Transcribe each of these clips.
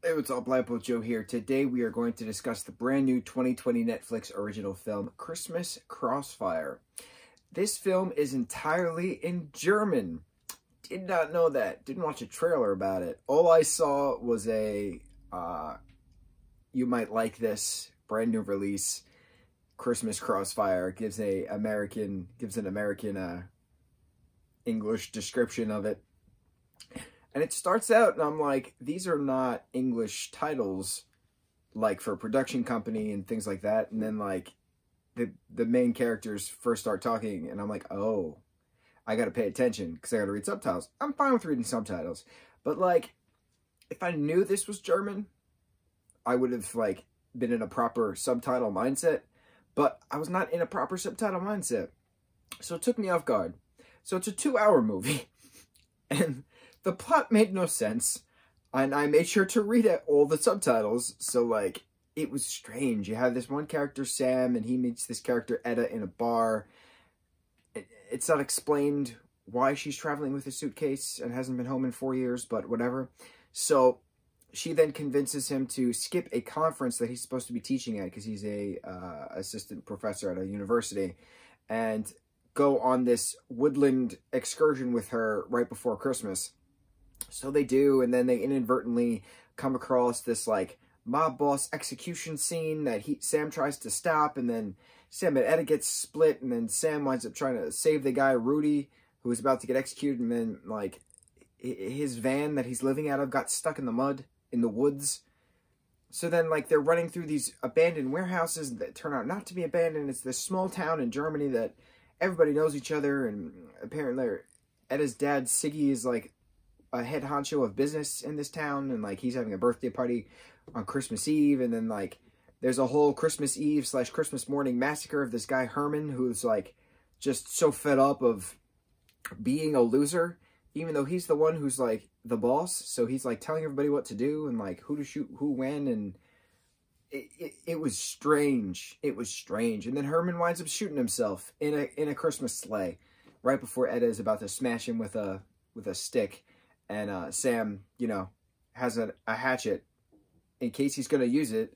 Hey, what's up, lightboltjoe here. Today we are going to discuss the brand new 2020 Netflix original film, Christmas Crossfire. This film is entirely in German. Did not know that. Didn't watch a trailer about it. All I saw was a, you might like this, brand new release, Christmas Crossfire. Gives an American English description of it. And it starts out, and I'm like, these are not English titles, like, for a production company and things like that. And then, like, the main characters first start talking, and I'm like, oh, I gotta pay attention, because I gotta read subtitles. I'm fine with reading subtitles. But, like, if I knew this was German, I would have, like, been in a proper subtitle mindset. But I was not in a proper subtitle mindset. So it took me off guard. So it's a 2-hour movie. And the plot made no sense, and I made sure to read all the subtitles, so, like, it was strange. You have this one character, Sam, and he meets this character, Etta, in a bar. It's not explained why she's traveling with a suitcase and hasn't been home in 4 years, but whatever. So she then convinces him to skip a conference that he's supposed to be teaching at, because he's a assistant professor at a university, and go on this woodland excursion with her right before Christmas. So they do, and then they inadvertently come across this, like, mob boss execution scene that Sam tries to stop, and then Sam and Etta gets split, and then Sam winds up trying to save the guy, Rudy, who was about to get executed, and then, like, his van that he's living out of got stuck in the mud, in the woods. So then, like, they're running through these abandoned warehouses that turn out not to be abandoned. It's this small town in Germany that everybody knows each other, and apparently Etta's dad, Siggy, is, like, a head honcho of business in this town, and, like, he's having a birthday party on Christmas Eve, and then, like, there's a whole Christmas Eve / Christmas morning massacre of this guy, Herman, who's, like, just so fed up of being a loser, even though he's the one who's, like, the boss, so he's, like, telling everybody what to do, and, like, who to shoot, who when, and it was strange. It was strange. And then Herman winds up shooting himself in a Christmas sleigh right before Etta is about to smash him with a stick. And Sam, you know, has a hatchet in case he's going to use it,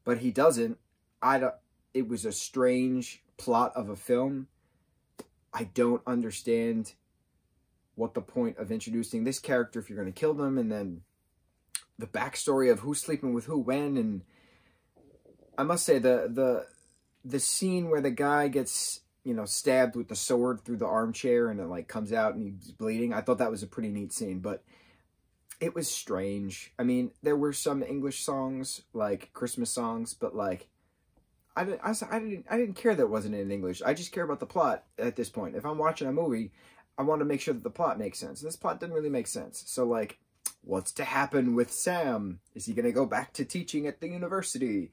but he doesn't. It was a strange plot of a film. I don't understand what the point of introducing this character if you're going to kill them, and then the backstory of who's sleeping with who when. And I must say, the scene where the guy gets, you know, stabbed with the sword through the armchair, and it, like, comes out and he's bleeding. I thought that was a pretty neat scene, but it was strange. I mean, there were some English songs, like Christmas songs, but, like, I didn't care that it wasn't in English. I just care about the plot at this point. If I'm watching a movie, I want to make sure that the plot makes sense. This plot didn't really make sense. So, like, what's to happen with Sam? Is he going to go back to teaching at the university?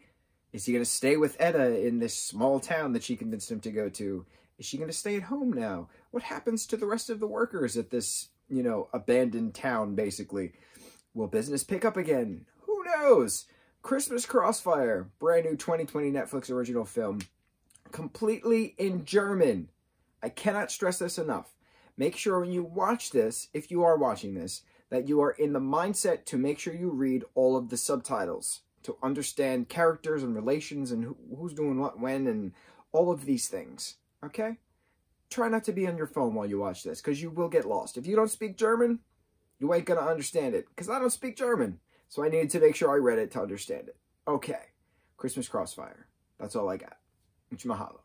Is he going to stay with Etta in this small town that she convinced him to go to? Is she going to stay at home now? What happens to the rest of the workers at this, you know, abandoned town, basically? Will business pick up again? Who knows? Christmas Crossfire, brand new 2020 Netflix original film, completely in German. I cannot stress this enough. Make sure when you watch this, if you are watching this, that you are in the mindset to make sure you read all of the subtitles, to understand characters and relations and who's doing what when and all of these things, okay? Try not to be on your phone while you watch this, because you will get lost. If you don't speak German, you ain't going to understand it, because I don't speak German, so I needed to make sure I read it to understand it. Okay, Christmas Crossfire. That's all I got. Mucho mahalo.